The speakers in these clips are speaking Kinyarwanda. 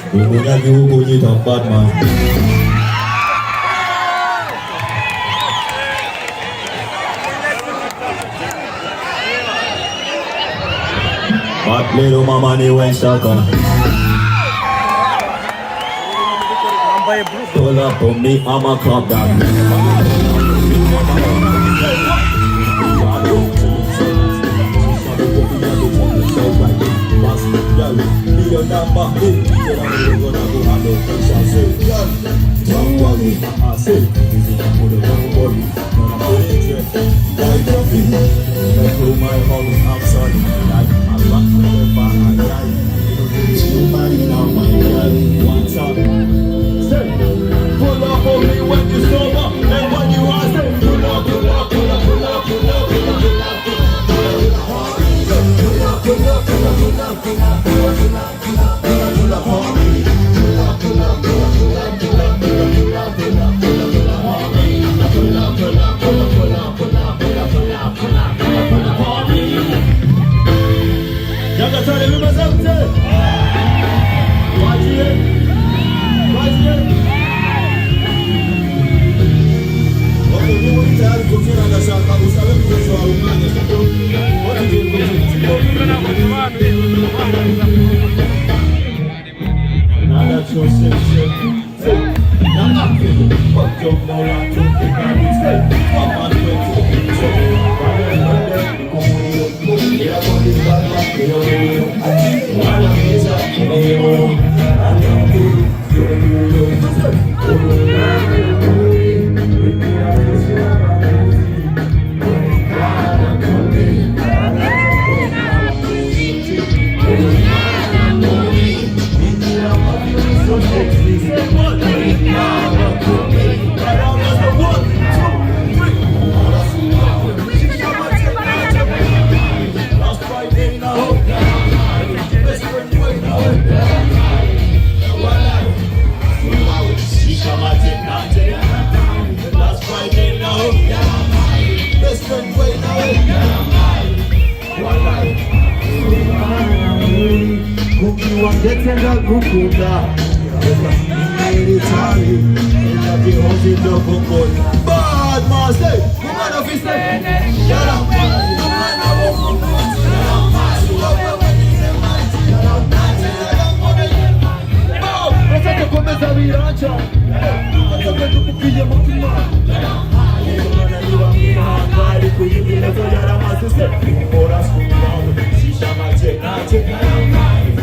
Hubungan dihubungi tempat mas. But little mama ni went shaka. Pull up on me, I'ma come down. Pull up on me when you sober, and when you are say, pull up, pull up, pull up, pull up, pull up, pull up, pull up, Bad man, say, woman of his name.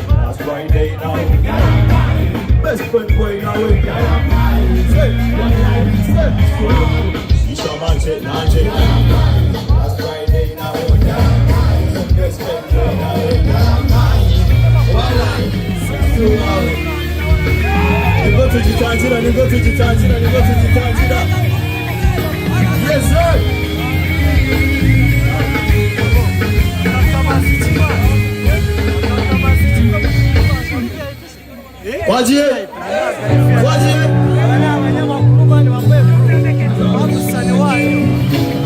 That's Friday now. Best friend boy now. Shisha magic, magic. That's Friday now. Best friend boy now. You go to Jitanjira, you go to Jitanjira, you go to Jitanjira. Yes, sir. Wajie, wajie.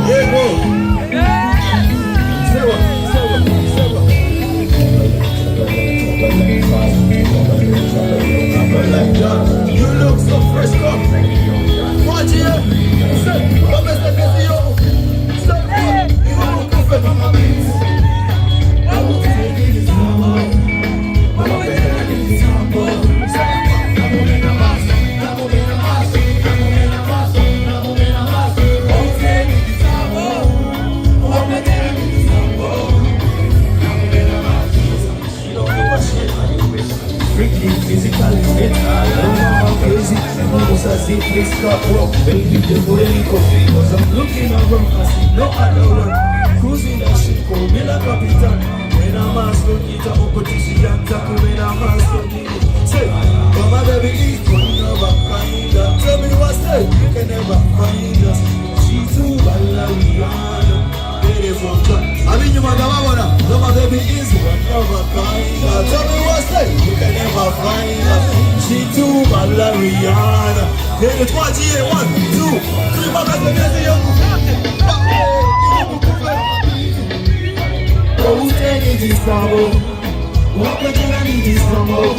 Yego. Sewa, sewa, sewa. You look so fresh, come. Wajie. Say, what is the best you? Say, you look perfect on my beats. I will take this summer. I'm a better than this summer. Physically fit, I'm crazy. Almost as if they stop rock. Baby, the booty coffee. Cause I'm looking around, I see no other one. Cruising that shit, call me like Capitan. When I'm asked to eat a competition, tackle when I'm asked to eat. Say, but my baby is going never find us. Tell me what's that, you can never find us. She too bad like Rihanna. Beautiful cut. I mean, you mother, no, my baby is one of a kind. Tell me what's that, you can never find us. She too bad like Rihanna. Hey, it's 1, 2, 3, my baby, oh, who's taking this trouble? What the hell I need this trouble?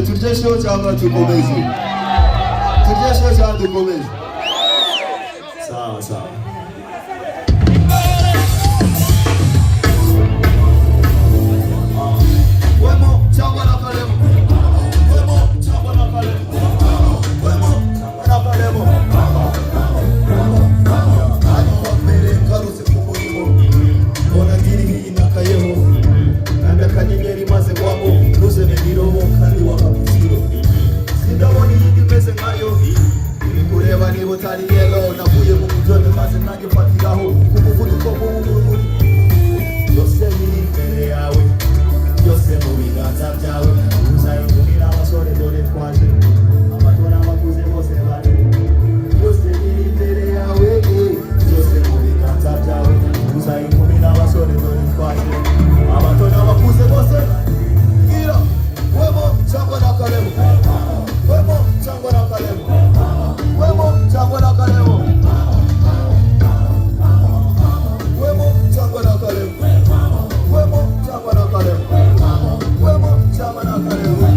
turjesho cyangwa dukomeze? Turjesho cyangwa dukomeze? Sawa sawa. Wemo cyangwa na kalemo. Wemo cyangwa na kalemo. Wemo na kalemo. Ani mbere karuse kumurimo. Bona diri hii nakayeho. Nanda kanyenyeri maze kwamo. Nuze beniroho kandi wakapitiro. Sindaboni yindi meze nkayo. Kureba niba utari yelo navuye mu mujone maze nanjye fatiraho kumuvuduko w'umurumuri. Byose biri imbere yawe, byose mu biganza byawe. Uzayigumira abasore dore twaje, abato n'abakuze bose bari. Byose biri imbere yawe, byose mu biganza byawe. Uzayigumira abasore dore twaje, abato n'abakuze bose. Gira wemo cyangwa na kalemo, wemo cyangwa na kalemo, wemo cyangwa na kalemo, wemo cyangwa na kalemo, wemo cyangwa na kalemo, wemo cyangwa na kalemo.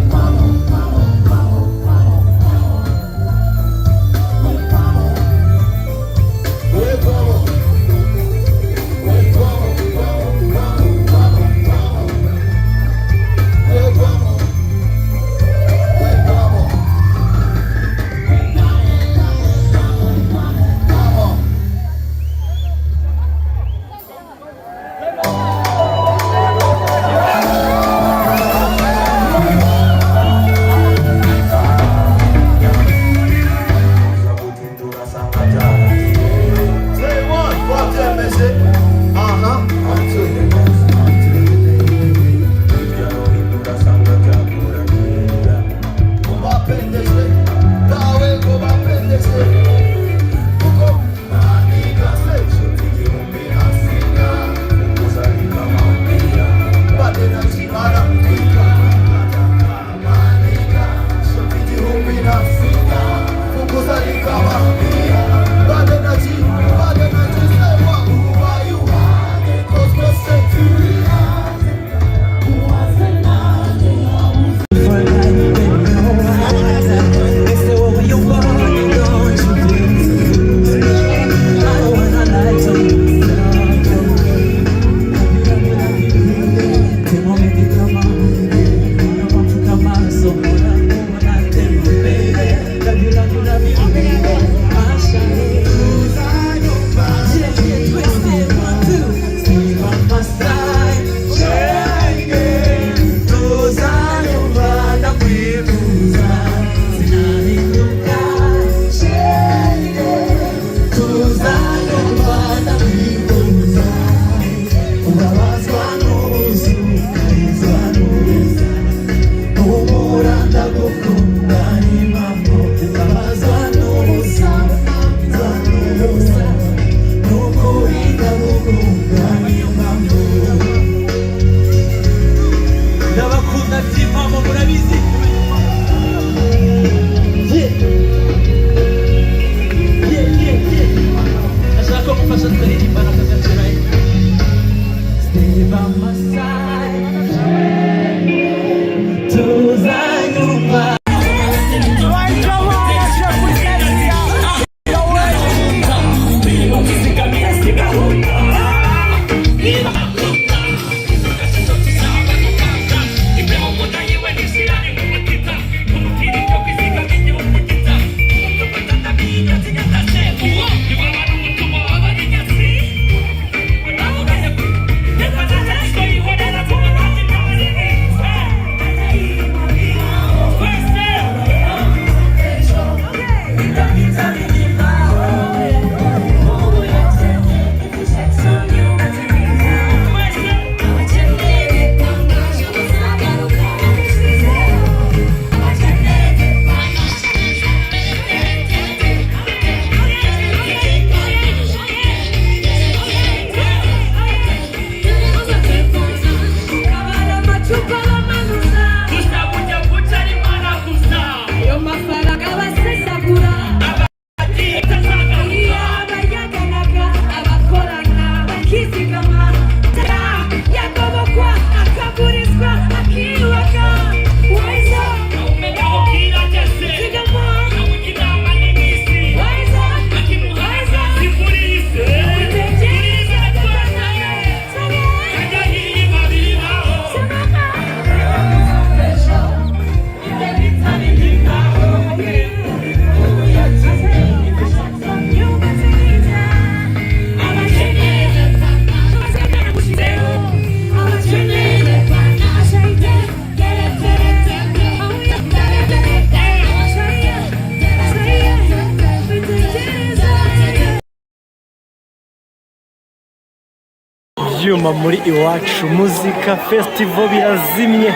ibyuma muri Iwacu Muzika Festival birazimye.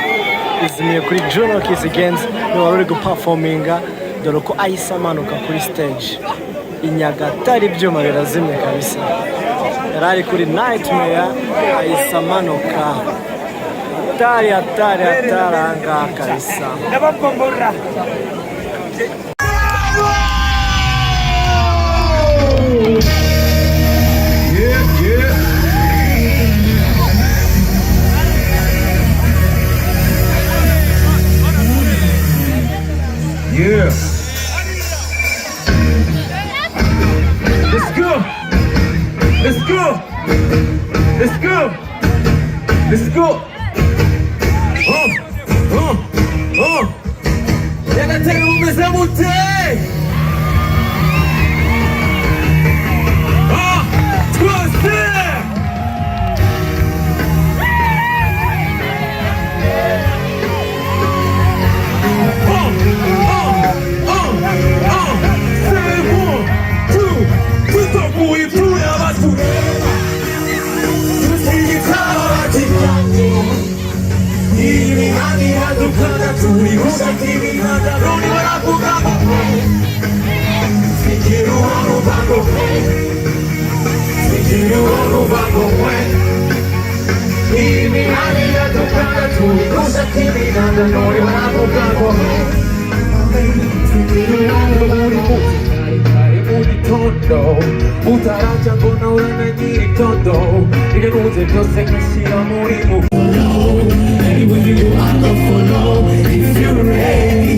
Izimiye kuri Juno Kizigenza ni wari uri guperforminga dore ko ahise amanuka kuri stage. I Nyagatare ibyuma birazimye kabisa. Yarari kuri Nightmare ahise amanuka. Atari ahangaha kabisa. Ndabakombora. Yeah. Let's go. Let's go. Let's go. Let's go. Nyagatare mumeze mute? Twese. Utaracha kona urana nyiri todo Ige nuze byose nkashira muri mu Anywhere you go I go follow If you're ready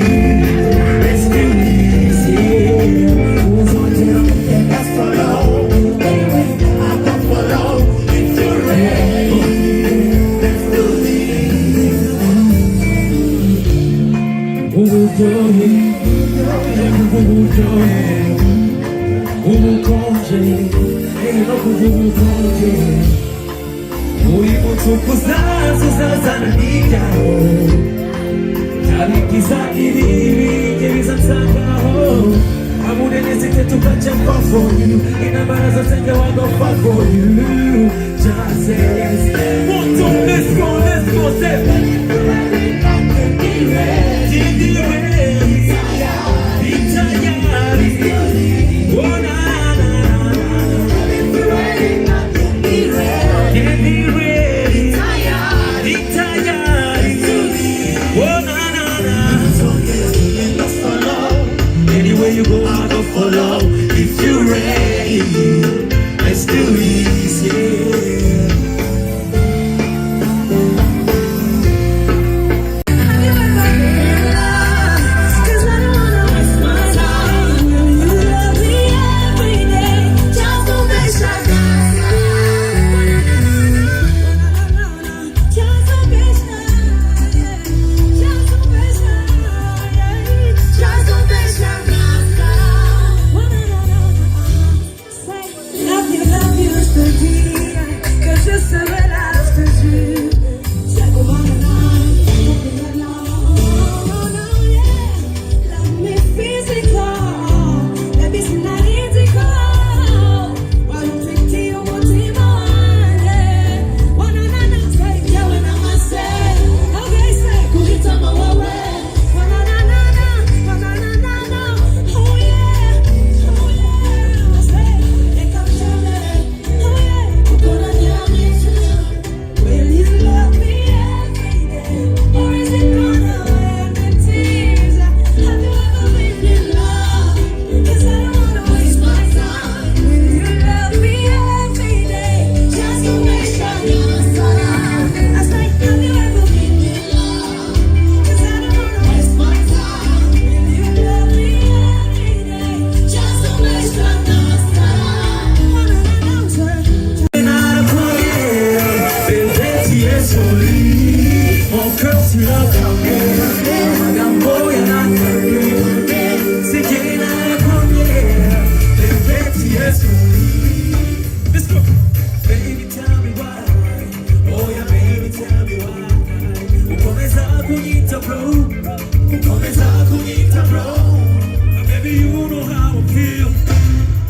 Let's do this, yeah Who's on tell me let's follow Anywhere I go follow If you're ready Let's do this Who's on Ulipotukuzazo sasa na nijao Kalikiza ilivyo Nizatakaho Amude nisite tukacha kwa for you Ina baraza senge wago for you Just say yes Let's go, say you go, I go follow. If you're ready, let's do this, yeah.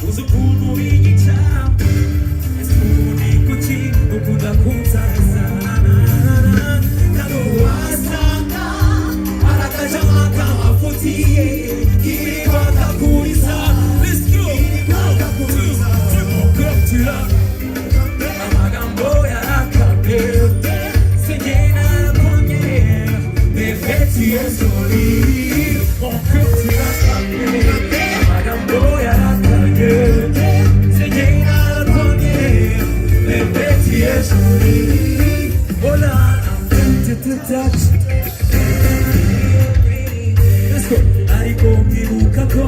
Usa por morir de chá, es único tipo ukunda kunsaza kanuwasanga arakajamaka afutiye kiribaka kuisa let's go kakuriza tukokutira amagambo yarakabe sengena konye befeti esoli kokutira amagambo yarakabe sengena konye befeti esoli hola I'm tempted to touch. Let's go. Ariko mbibukako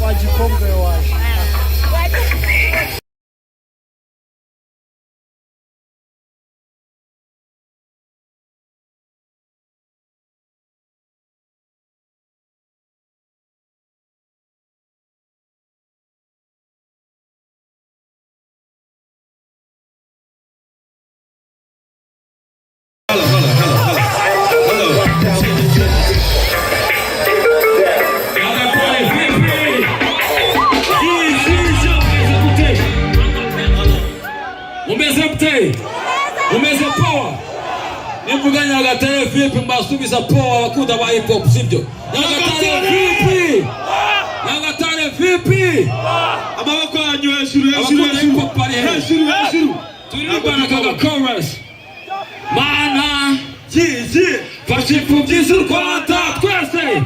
wagikobwa waje Umeze power. Nivuga Nyagatare vipi mbasubiza power wakuda ba hip hop sibyo? Nyagatare vipi? Nyagatare vipi? Amaboko yanyu hejuru hejuru hejuru. Turibana kaga chorus. Mana jizi fashifu byizu kwata twese.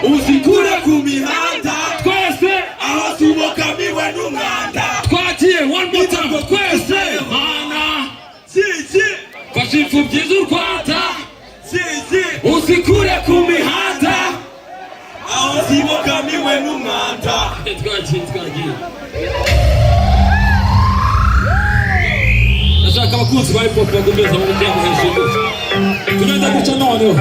Usikure ku mihanda twese aho tubokamiwe n'umwanda. Twagiye one more time twese. Mana fashifu byizu kwata usikure ku mihanda aho tubokamiwe n'umwanda. Twagiye nashaka abakunzi ba hip hop bagomeza mu muryango hejuru. Tunaenda guca noneho.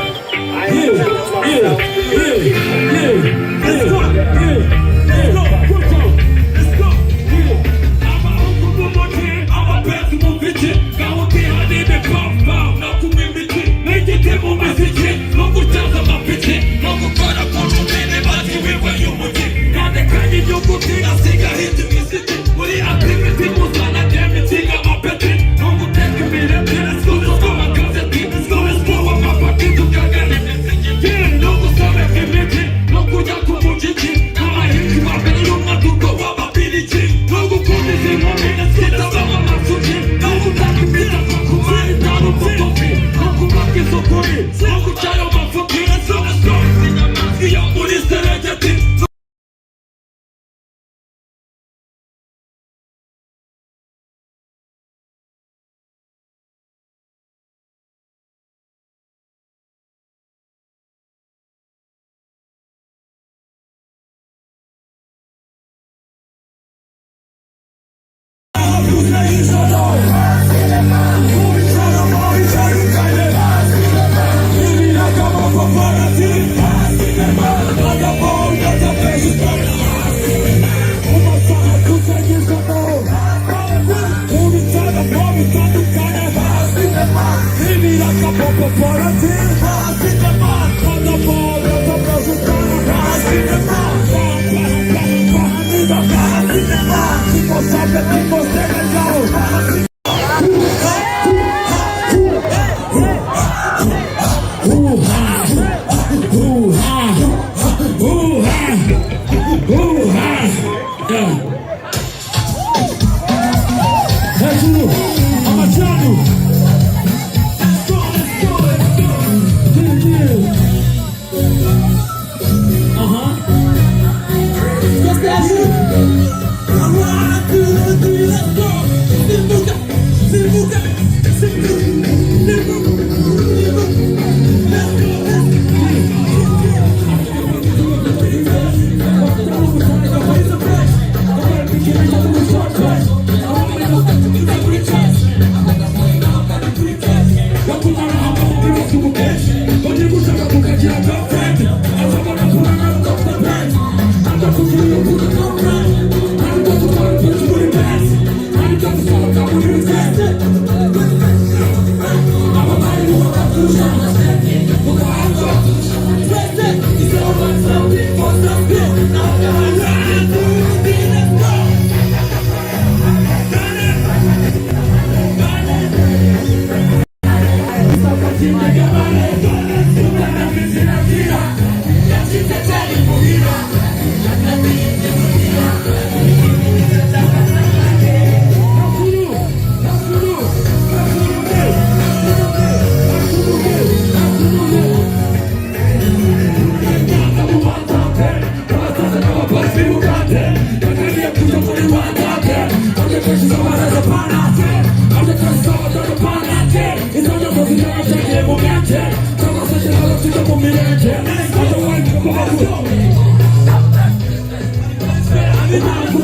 Bienvenue.